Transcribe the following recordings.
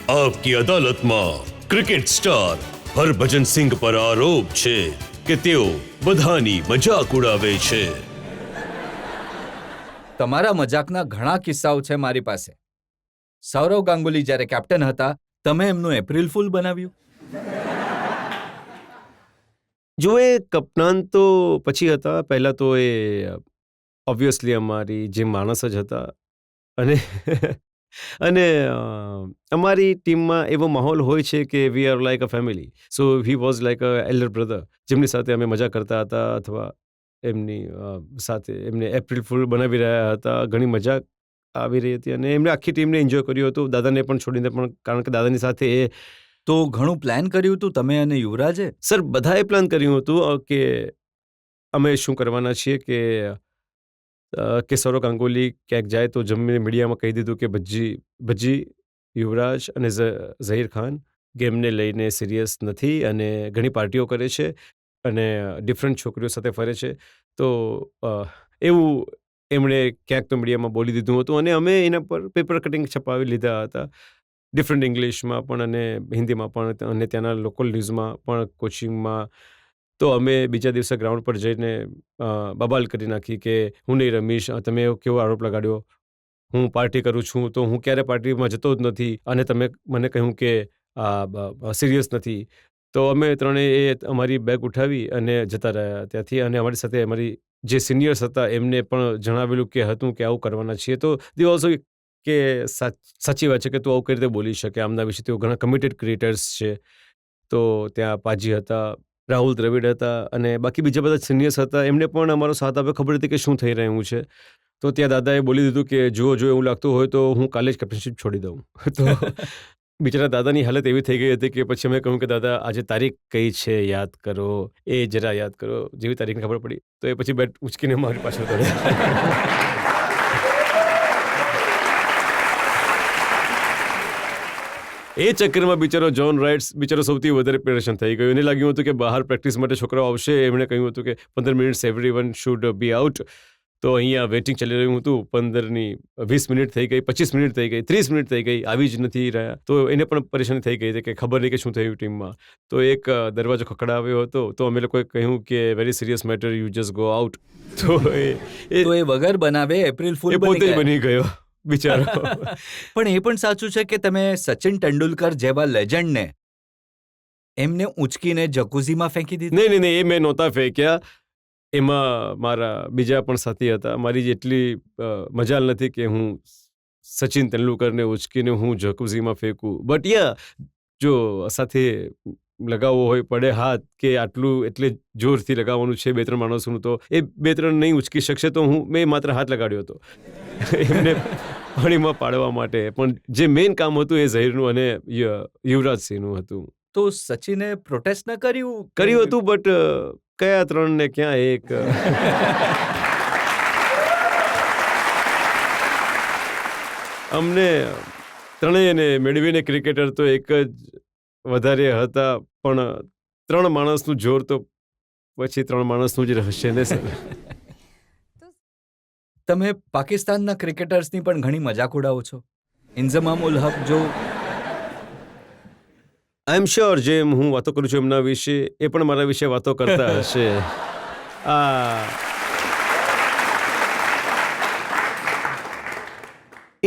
આપકી અદાલતમાં cricket star Harbhajan સિંહ પર આરોપ છે કે તેઓ બધાની મજાક ઉડાવે છે. તમારા મજાકના ઘણા કિસ્સાઓ છે મારી પાસે. સૌરવ ગાંગુલી જ્યારે કેપ્ટન હતા, તમે એમનું એપ્રિલ ફૂલ બનાવ્યું. જો એ કપ્તાન તો પછી હતા, પહેલા તો એ ઓબ્વિયસલી અમારી જે માણસ જ હતા. અને અને અમારી ટીમમાં એવો માહોલ હોય છે કે we are like a family. So he was like a elder brother, જેમની સાથે અમે મજા કરતા હતા અથવા એમની સાથે એમને એપ્રિલ ફૂલ બનાવી રહ્યા હતા. ઘણી મજા આવી રહી હતી અને એમને આખી ટીમને એન્જોય કર્યું હતું, દાદાને પણ છોડીને. પણ કારણ કે દાદાની સાથે એ તો ઘણું પ્લાન કર્યું હતું તમે અને યુવરાજે? સર બધાએ પ્લાન કર્યું હતું કે અમે શું કરવાના છીએ કે સૌરવ ગાંગુલી ક્યાંક જાય તો જમીને મીડિયામાં કહી દીધું કે ભज्जी યુવરાજ અને ઝહીર ખાન ગેમને લઈને સિરિયસ નથી અને ઘણી પાર્ટીઓ કરે છે અને ડિફરન્ટ છોકરીઓ સાથે ફરે છે. તો એવું એમણે ક્યાંક તો મીડિયામાં બોલી દીધું હતું અને અમે એના પર પેપર કટિંગ છપાવી લીધા હતા, ડિફરન્ટ ઇંગ્લિશમાં પણ અને હિન્દીમાં પણ અને ત્યાંના લોકલ ન્યૂઝમાં પણ, કોચિંગમાં. તો અમે બીજા દિવસે ગ્રાઉન્ડ પર જઈને બબાલ કરી નાખી કે હું નહીં રમીશ, તમે કેવો આરોપ લગાડ્યો, હું પાર્ટી કરું છું તો હું ક્યારે પાર્ટીમાં જતો જ નથી અને તમે મને કહ્યું કે સિરિયસ નથી. તો અમે ત્રણેય એ અમારી બેગ ઉઠાવી અને જતા રહ્યા ત્યાંથી. અને અમારી સાથે અમારી જે સિનિયર્સ હતા એમને પણ જણાવેલું કે હતું કે આવું કરવાના છીએ. તો દે ઓલ્સો કે સાચી વાત છે કે તું આવું કઈ રીતે બોલી શકે આમના વિશે. તેઓ ઘણા કમિટેડ ક્રિએટર્સ છે. તો ત્યાં પાજી હતા, રાહુલ દ્રવિડ હતા અને બાકી બીજા બધા સિનિયર્સ હતા. એમને પણ અમારો સાથ આપ્યો, ખબર હતી કે શું થઈ રહ્યું છે. તો ત્યાં દાદાએ બોલી દીધું કે જો એવું લાગતું હોય તો હું કાલે જ કેપ્ટનશીપ છોડી દઉં. તો બિચારા દાદાની હાલત એવી થઈ ગઈ હતી કે પછી અમે કહ્યું કે દાદા આજે તારીખ કઈ છે યાદ કરો, એ જરા યાદ કરો. જેવી તારીખને ખબર પડી તો એ પછી બેટ ઉચકીને મારી પાછળ દોડ્યા. એ ચક્કરમાં બિચારો જોન રાઇટ્સ બિચારો સૌથી વધારે પરેશાન થઈ ગયો. એને લાગ્યું હતું કે બહાર પ્રેક્ટિસ માટે છોકરાઓ આવશે. એમણે કહ્યું હતું કે 15 minutes everyone should be out. તો અહીંયા વેઇટિંગ ચાલી રહ્યું હતું. 15ની 20 મિનિટ થઈ ગઈ, 25 મિનિટ થઈ ગઈ, 30 મિનિટ થઈ ગઈ, આવી જ નથી રહ્યા. તો એને પણ પરેશાની થઈ ગઈ હતી કે ખબર નહીં કે શું થયું ટીમમાં. તો એક દરવાજો ખખડાવ્યો હતો. તો અમે લોકોએ કહ્યું કે very serious matter, you just go out. તો એ વગર બનાવે એપ્રિલ ફૂલ પોતે બની ગયો બિચારો. પણ એ પણ સાચું છે કે તમે સચિન તેંડુલકર જેવા લેજન્ડને એમને ઉંચકીને જકુઝીમાં ફેંકી દીધા? નહીં, એ મેં નહોતા ફેંક્યા. એમાં મારા બીજા પણ સાથી હતા. મારી જેટલી મજાલ નથી કે હું સચિન તેંડુલકરને ઉચકીને હું જકુઝીમાં ફેંકું. બટ યા જો સાથે લગાવવો હોય પડે હાથ કે આટલું એટલે જોરથી લગાવવાનું છે 2-3 માણસોનું, તો એ 2-3 નહીં ઉચકી શકશે. તો મેં માત્ર હાથ લગાડ્યો હતો એમને પાણીમાં પાડવા માટે. પણ જે મેઇન કામ હતું એ ઝહીરનું અને યુવરાજ સિંહનું હતું. તો સચિને પ્રોટેસ્ટ ન કર્યું હતું બટ કયા 3 ને ક્યાં એક. અમને ત્રણેયને મેળવીને ક્રિકેટર તો એક જ વધારે હતા. પણ 3 માણસનું જોર તો પછી 3 માણસનું જ રહેશે ને સર. તમે પાકિસ્તાનના ક્રિકેટર્સની પણ ઘણી મજાક ઉડાવો છો. ઇન્ઝમામ ઉલ હક જો આઈ એમ શ્યોર જેમ હું વાતો કરું છું એમના વિશે, એ પણ મારા વિશે વાતો કરતા હશે.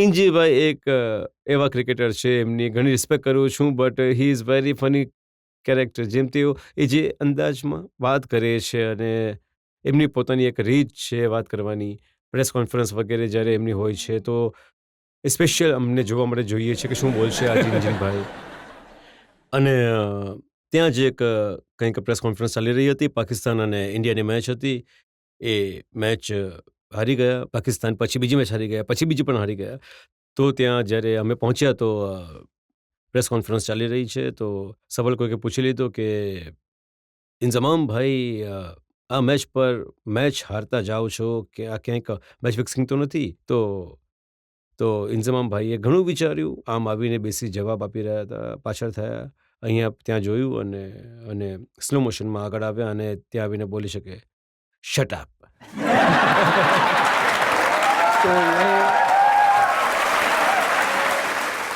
ઇન્જીભાઈ એક એવા ક્રિકેટર છે, એમની ઘણી રિસ્પેક્ટ કરું છું. But he is very funny character. જેમ તેઓ એ જે અંદાજમાં વાત કરે છે અને એમની પોતાની એક રીત છે વાત કરવાની, પ્રેસ કોન્ફરન્સ વગેરે જ્યારે એમની હોય છે તો સ્પેશિયલ અમને જોવા માટે જોઈએ છે કે શું બોલશે આજે ઇન્જીભાઈ. અને ત્યાં જ એક કંઈક પ્રેસ કોન્ફરન્સ ચાલી રહી હતી. પાકિસ્તાન અને ઇન્ડિયાની મેચ હતી. એ મેચ હારી ગયા પાકિસ્તાન. પછી બીજી મેચ હારી ગયા, પછી બીજી પણ હારી ગયા. તો ત્યાં જ્યારે અમે પહોંચ્યા તો પ્રેસ કોન્ફરન્સ ચાલી રહી છે. તો સવાલ કોઈકે પૂછી લીધો કે ઇન્ઝમામ ભાઈ આ મેચ પર મેચ હારતા જાઓ છો કે આ ક્યાંક મેચ ફિક્સિંગ તો નથી? તો ઇન્ઝમામ ભાઈએ ઘણું વિચાર્યું, આમ આવીને બેસી જવાબ આપી રહ્યા હતા. પાછળ થયા, અહીંયા ત્યાં જોયું અને સ્લો મોશનમાં આગળ આવ્યા અને ત્યાં આવીને બોલી શકે શટ અપ.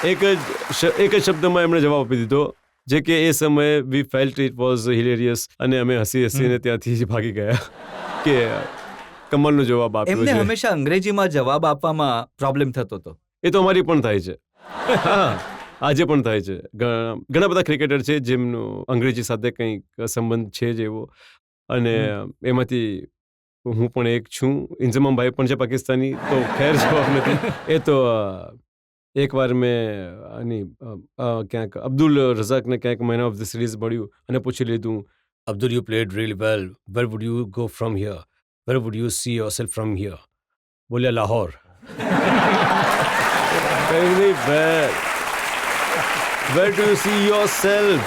એક જ શબ્દમાં એમણે જવાબ આપી દીધો, જે કે એ સમયે વી ફેલ્ટ ઇટ વોઝ હિલેરિયસ, અને અમે હસીને ત્યાંથી ભાગી ગયા કે કમલનો જવાબ આપ્યો એમને છે. હંમેશા અંગ્રેજીમાં જવાબ આપવામાં પ્રોબ્લેમ થતો હતો. એ તો અમારી પણ થાય છે. હા, આજે પણ થાય છે. ઘણા બધા ક્રિકેટર છે જેમનો અંગ્રેજી સાથે કંઈક સંબંધ છે જ એવો, અને એમાંથી હું પણ એક છું. ઇન્ઝમામભાઈ પણ છે પાકિસ્તાની, તો ખેર જવાબ નથી. એ તો એકવાર મેં ક્યાંક અબ્દુલ રઝાકને ક્યાંક મેન ઓફ ધ સિરીઝ મળ્યું અને પૂછી લીધું, Abdul you played really well, where would you go from here, where would you see yourself from here? બોલ્યા Lahore. Where do you see yourself?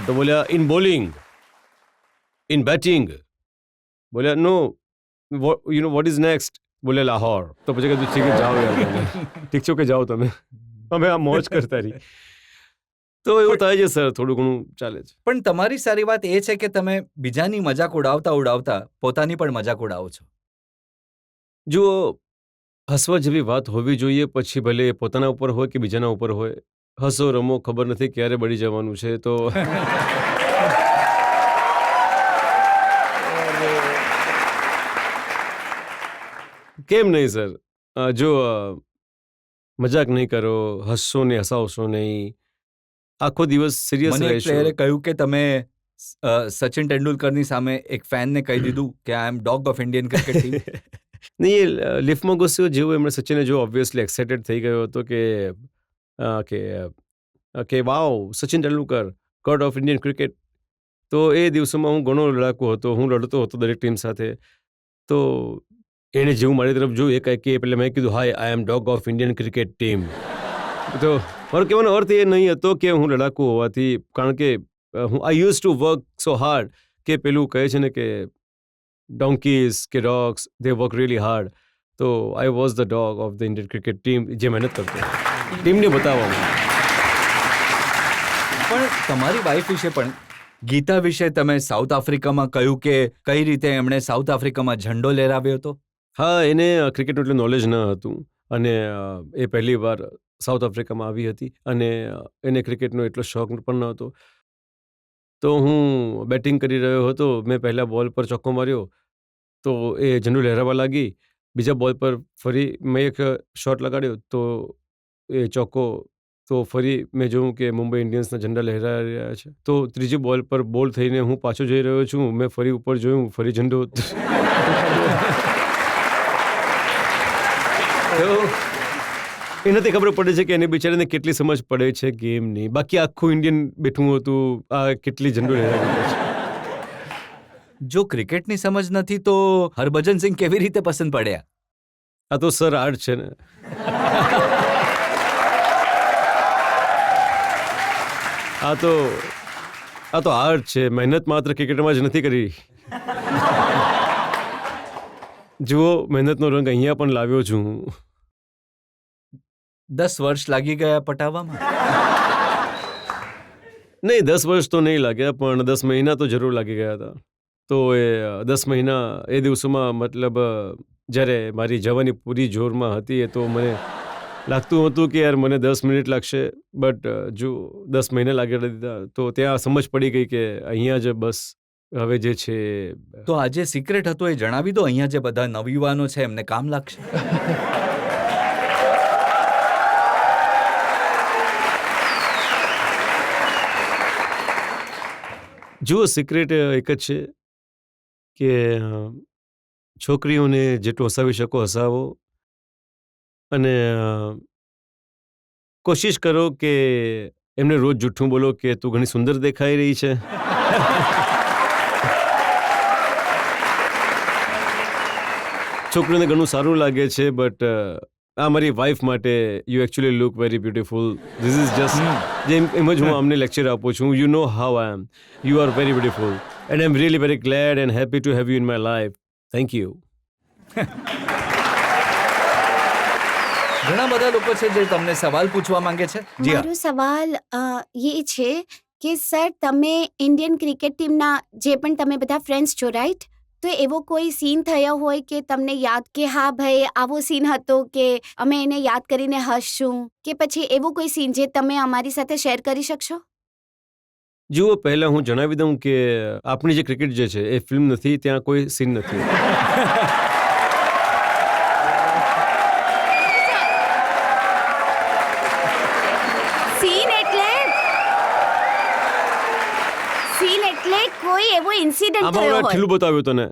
તો બોલ્યા in bowling, in batting. બોલ્યા no, what is next? બોલ્યા લાહોર. તો પછી કીધું ઠીક છે જાઓ યાર, ઠીક છે કે જાઓ તમે, અમે આ મોજ કરતા રહી. તો એવું થાય છે સર, થોડું ઘણું ચાલે છે. પણ તમારી સારી વાત એ છે કે તમે બીજાની મજાક ઉડાવતા પોતાની પણ મજાક ઉડાવો છો. જુઓ, હસવા જેવી વાત હોવી જોઈએ, પછી ભલે એ પોતાના ઉપર હોય કે બીજાના ઉપર હોય. હસો રમો, ખબર નથી ક્યારે બળી જવાનું છે. તો કેમ નહીં સર? જો મજાક નહીં કરો, હસશો ને હસાવશો નહીં, આખો દિવસ સિરિયસ મને એક રહેશો. પ્લેયરે કહ્યું કે તમે સચિન તેંડુલકરની સામે એક ફેનને કહી દીધું કે I am dog of Indian cricket team. નહીં, એ લિફ્ટમાં ઘૂસ્યો જેવું એમણે સચિને જો ઓબ્વિયસલી એક્સાઇટેડ થઈ ગયો હતો કે wow, Sachin Tendulkar god of Indian cricket. તો એ દિવસોમાં હું ઘણો લડાકુ હતો, હું લડતો હતો દરેક ટીમ સાથે. તો એણે જેવું મારી તરફ જોયું, એ કંઈક કે એટલે મેં કીધું hi, I am dog of Indian cricket team. તો મારો કહેવાનો અર્થ એ નહીં હતો કે હું લડાકુ હોવાથી, કારણ કે હું I use to work so hard, કે પેલું કહે છે ને કે donkeys કે dogs, they work really hard. તો I was the dog of the Indian cricket team, જે મહેનત કરતો ટીમને બતાવવામાં. પણ તમારી વાઈફ વિશે પણ, ગીતા વિશે તમે સાઉથ આફ્રિકામાં કહ્યું કે કઈ રીતે એમણે સાઉથ આફ્રિકામાં ઝંડો લહેરાવ્યો હતો. હા, એને ક્રિકેટનું એટલું નોલેજ ન હતું, અને એ પહેલી વાર સાઉથ આફ્રિકામાં આવી હતી, અને એને ક્રિકેટનો એટલો શોખ પણ ન હતો. તો હું બેટિંગ કરી રહ્યો હતો, મેં પહેલા બોલ પર ચોક્કો માર્યો, તો એ ઝંડો લહેરાવા લાગી. બીજા બોલ પર ફરી મેં એક શોટ લગાડ્યો, તો એ ચોક્કો. તો ફરી મેં જોયું કે મુંબઈ ઇન્ડિયન્સના ઝંડા લહેરાઈ રહ્યા છે. તો ત્રીજી બોલ પર બોલ થઈને હું પાછો જઈ રહ્યો છું, મેં ફરી ઉપર જોયું, ફરી ઝંડો. તો એનાથી ખબર પડે છે કે એને બિચારાને કેટલી સમજ પડે છે ગેમની. બાકી આખું ઇન્ડિયન બેઠું હતું, આ કેટલી ઝંડો લહેરાવી છે. જો ક્રિકેટની સમજ નથી તો હરભજન સિંહ કેવી રીતે પસંદ પડ્યા? આ તો સર આર્ટ છે ને. આ તો આર્ટ છે. મહેનત માત્ર ક્રિકેટમાં જ નથી કરી. જુઓ, મહેનતનો રંગ અહીંયા પણ લાવ્યો છું હું. 10 વર્ષ લાગી ગયા પટાવવામાં? નહીં, 10 વર્ષ તો નહીં લાગ્યા, પણ 10 મહિના તો જરૂર લાગી ગયા હતા. તો એ 10 મહિના એ દિવસોમાં, મતલબ જ્યારે મારી જવાની પૂરી જોરમાં હતી, એ તો મને લાગતું હતું કે યાર મને 10 મિનિટ લાગશે, બટ જો 10 મહિના લાગી દીધા, તો ત્યાં સમજ પડી ગઈ કે અહીંયા જ બસ હવે જે છે. તો આજે સિક્રેટ હતો એ જણાવી દો, અહીંયા જે બધા નવયુવાનો છે એમને કામ લાગશે. જુઓ, સિક્રેટ એક જ છે કે છોકરીઓને જેટલું હસાવી શકો હસાવો, અને કોશિશ કરો કે એમને રોજ જૂઠું બોલો કે તું ઘણી સુંદર દેખાઈ રહી છે. છોકરીઓને ઘણું સારું લાગે છે, બટ આ મારી વાઈફ માટે you actually look very beautiful. This is just જેમ એમ જ હું અમને લેક્ચર આપું છું. You know how I am. You are very beautiful and I am really very glad and happy to have you in my life. Thank you. ઘણા બધા લોકો છે જે તમને સવાલ પૂછવા માંગે છે. જી હા. મારો સવાલ એ છે કે સર, તમે ઇન્ડિયન ક્રિકેટ ટીમના જે પણ તમે બધા ફ્રેન્ડ્સ છો, રાઈટ? તો એવો કોઈ સીન થયો હોય કે તમને યાદ કે હા ભાઈ આવો સીન હતો કે અમે એને યાદ કરીને હસશું, કે પછી એવો કોઈ સીન જે તમે અમારી સાથે શેર કરી શકશો? જુઓ, પહેલા હું જણાવી દઉં કે આપણી જે ક્રિકેટ જે છે એ ફિલ્મ નથી, ત્યાં કોઈ સીન નથી. સીન એટલે કોઈ એવો ઇન્સિડન્ટ આમાં થયો ઓલા હોય. ઠીલું બતાવ્યું તને.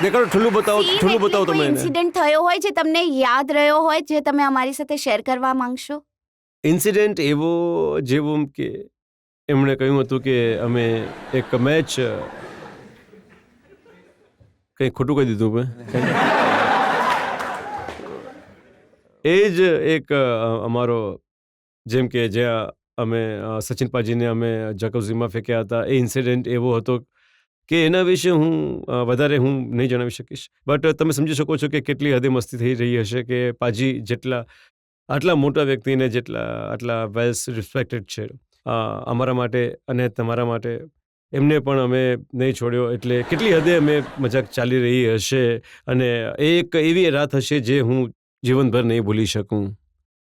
દેખાડો, ઠીલું બતાવો, સીન ઠીલું એટલે બતાવો કોઈ તમે એને. ઇન્સિડન્ટ થયો હોય જે તમને યાદ રહ્યો હોય, જે તમે અમારી સાથે શેર કરવા માંગશો? ઇન્સિડન્ટ એવો જેવો કે એમણે કહ્યું હતું કે અમે એક મેચ, કંઈ ખોટું કહી દીધું મેં. એ જ એક અમારો, જેમ કે જ્યાં અમે સચિન પાજીને અમે જકોઝીમાં ફેંક્યા હતા, એ ઇન્સિડન્ટ એવો હતો કે એના વિશે હું વધારે હું નહીં જણાવી શકીશ. બટ તમે સમજી શકો છો કે કેટલી હદે મસ્તી થઈ રહી હશે કે પાજી જેટલા આટલા મોટા વ્યક્તિને આટલા વેલ રિસ્પેક્ટેડ છે અમારા માટે અને તમારા માટે, એમને પણ અમે નહીં છોડ્યો. એટલે કેટલી હદે અમે મજાક ચાલી રહી હશે અને એક એવી રાત હશે જે હું જીવનભર નહીં ભૂલી શકું.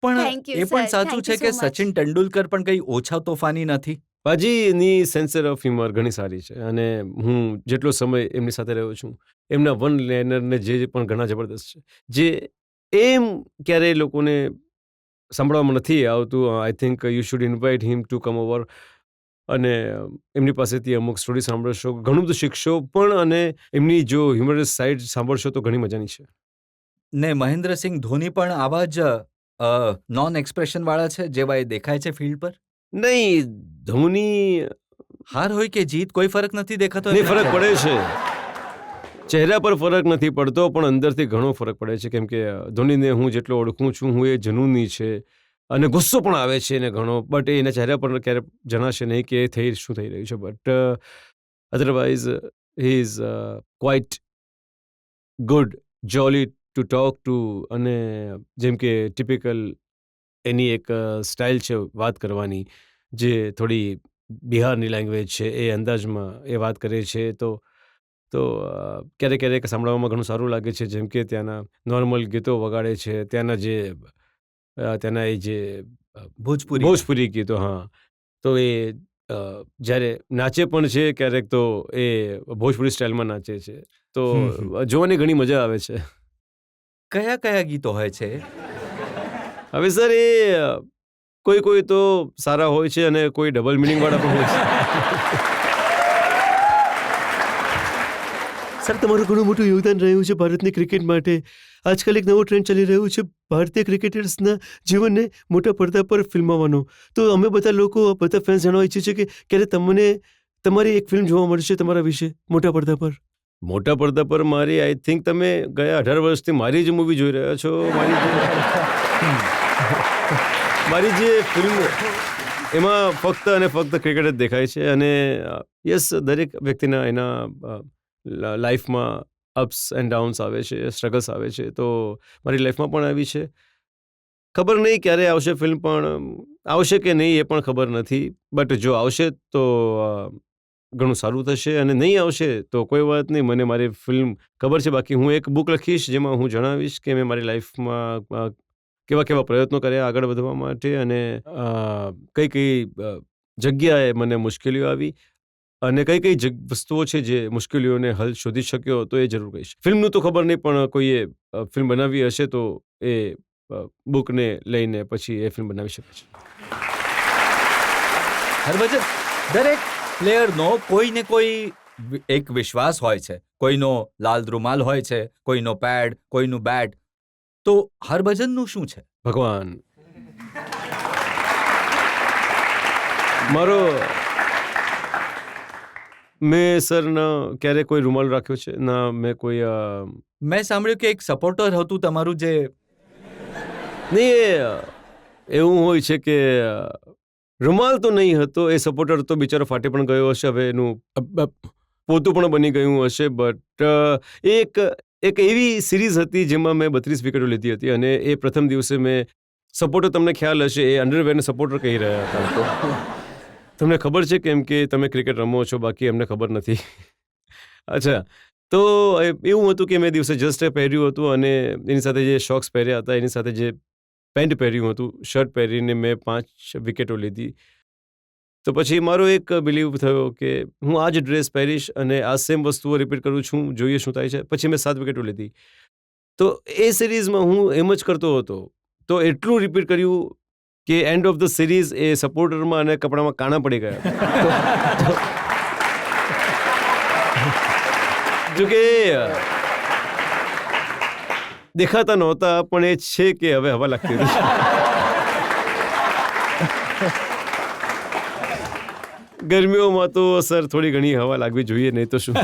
પણ Thank you, એ પણ sir. સાચું Thank છે you કે so much. સચિન તેંડુલકર પણ કંઈ ઓછા તોફાની નથી. પાજીની સેન્સ ઓફ હ્યુમર ઘણી સારી છે અને હું જેટલો સમય એમની સાથે રહ્યો છું, એમના વન લાઇનરને જે પણ ઘણા જબરદસ્ત છે, જે એમ ક્યારેય લોકોને સાંભળવામાં નથી આવતું. I think you should invite him to come over અને એમની પાસેથી અમુક સ્ટોરી સાંભળશો, ઘણું બધું શીખશો પણ, અને એમની જો હ્યુમરસ સાઇડ સાંભળશો તો ઘણી મજાની છે. ને મહેન્દ્રસિંહ ધોની પણ આવા જ નોન એક્સપ્રેશન વાળા છે જેવા એ દેખાય છે ફિલ્ડ પર? નહીં, ધોની હાર હોય કે જીત કોઈ ફરક નથી દેખાતો? નહીં, ફરક પડે છે. ચહેરા પર ફરક નથી પડતો પણ અંદરથી ઘણો ફરક પડે છે. કેમ કે ધોનીને હું જેટલો ઓળખું છું, હું એ જનૂની છે અને ગુસ્સો પણ આવે છે એને ઘણો, બટ એના ચહેરા પર ક્યારે જણાશે નહીં કે શું થઈ રહ્યું છે. But otherwise he is quite good, Jolly to talk to, અને જેમ કે ટિપિકલ એની એક સ્ટાઇલ છે વાત કરવાની, જે થોડી બિહારની લેંગ્વેજ છે, એ અંદાજમાં એ વાત કરે છે. તો ક્યારેક ક્યારેક સાંભળવામાં ઘણું સારું લાગે છે. જેમ કે ત્યાંના નોર્મલ ગીતો વગાડે છે, ત્યાંના એ જે ભોજપુરી ગીતો. હા, તો એ જ્યારે નાચે પણ છે ક્યારેક, તો એ ભોજપુરી સ્ટાઇલમાં નાચે છે, તો જોવાની ઘણી મજા આવે છે. કયા કયા ગીતો હોય છે? હવે સર, એ કોઈ તો સારા હોય છે અને કોઈ ડબલ મિનિંગ વાળા પણ હોય છે. સર, તમારું ઘણું મોટું યોગદાન રહ્યું છે ભારતની ક્રિકેટ માટે. આજકાલ એક નવો ટ્રેન્ડ ચાલી રહ્યું છે ભારતીય ક્રિકેટર્સના જીવનને મોટા પડદા પર ફિલ્માવવાનો. તો અમે બધા લોકો, બધા ફેન્સ જાણવા ઈચ્છે છે કે ક્યારે તમને તમારી એક ફિલ્મ જોવા મળશે તમારા વિશે મોટા પડદા પર? મોટા પડદા પર મારી, આઈ થિંક તમે ગયા 18 વર્ષથી મારી જ મૂવી જોઈ રહ્યા છો. મારી જે ફિલ્મ, એમાં ફક્ત અને ફક્ત ક્રિકેટ જ દેખાય છે. અને યસ, દરેક વ્યક્તિના એના લાઈફમાં અપ્સ એન્ડ ડાઉન્સ આવે છે, સ્ટ્રગલ્સ આવે છે. તો મારી લાઈફમાં પણ આવી છે. ખબર નહીં ક્યારે આવશે ફિલ્મ, પણ આવશે કે નહીં એ પણ ખબર નથી. બટ જો આવશે તો ઘણું સારું થશે, અને નહીં આવશે તો કોઈ વાત નહીં, મને મારી ફિલ્મ ખબર છે. બાકી હું એક બુક લખીશ જેમાં હું જણાવીશ કે મેં મારી લાઈફમાં કેવા કેવા પ્રયત્નો કર્યા આગળ વધવા માટે, અને કઈ કઈ જગ્યાએ મને મુશ્કેલીઓ આવી, અને કઈ કઈ વસ્તુઓ છે જે મુશ્કેલીઓને હલ શોધી શક્યો, તો એ જરૂર કહીશ. ફિલ્મનું તો ખબર નહીં, પણ કોઈએ ફિલ્મ બનાવી હશે તો એ બુકને લઈને પછી એ ફિલ્મ બનાવી શકે છે. હરભજન, દરેક પ્લેયરનો કોઈ ને કોઈ એક વિશ્વાસ હોય છે. કોઈનો લાલ રૂમાલ હોય છે, કોઈનો પેડ, કોઈનું બેટ. તો હરભજનનું શું છે? ભગવાન. મારો, મેં સર ક્યારે કોઈ રૂમાલ રાખ્યો છે ના, મેં કોઈ મેં સાંભળ્યું કે એક સપોર્ટર હતું તમારું જે... નહીં, એવું હોય છે કે રૂમાલ તો નહીં હતો, એ સપોર્ટર તો બિચારો ફાટી પણ ગયો હશે, હવે એનું પોતું પણ બની ગયું હશે. બટ એક એવી સિરીઝ હતી જેમાં મેં 32 વિકેટો લીધી હતી, અને એ પ્રથમ દિવસે મેં સપોર્ટર, તમને ખ્યાલ હશે, એ અંડરવેરને સપોર્ટર કહી રહ્યા હતા. તમને ખબર છે કેમ કે તમે ક્રિકેટ રમો છો, બાકી અમને ખબર નથી. અચ્છા, તો એવું હતું કે મેં દિવસે જસ્ટ પહેર્યું હતું અને એની સાથે જે શોક્સ પહેર્યા હતા, એની સાથે જે પેન્ટ પહેર્યું હતું, શર્ટ પહેરીને મેં 5 વિકેટો લીધી. તો પછી મારો એક બિલીવ થયો કે હું આ જ ડ્રેસ પહેરીશ અને આ સેમ વસ્તુઓ રિપીટ કરું છું, જોઈએ શું થાય છે. પછી મેં 7 વિકેટો લીધી. તો એ સિરીઝમાં હું એમ જ કરતો હતો. તો એટલું રિપીટ કર્યું કે એન્ડ ઓફ ધ સિરીઝ એ સપોર્ટરમાં અને કપડામાં કાણા પડી ગયા. જો કે દેખાતા નહોતા, પણ એ છે કે હવે હવા લાગતી હતી. ગરમીઓમાં તો સર થોડી ઘણી હવા લાગવી જોઈએ, નહીં તો શું.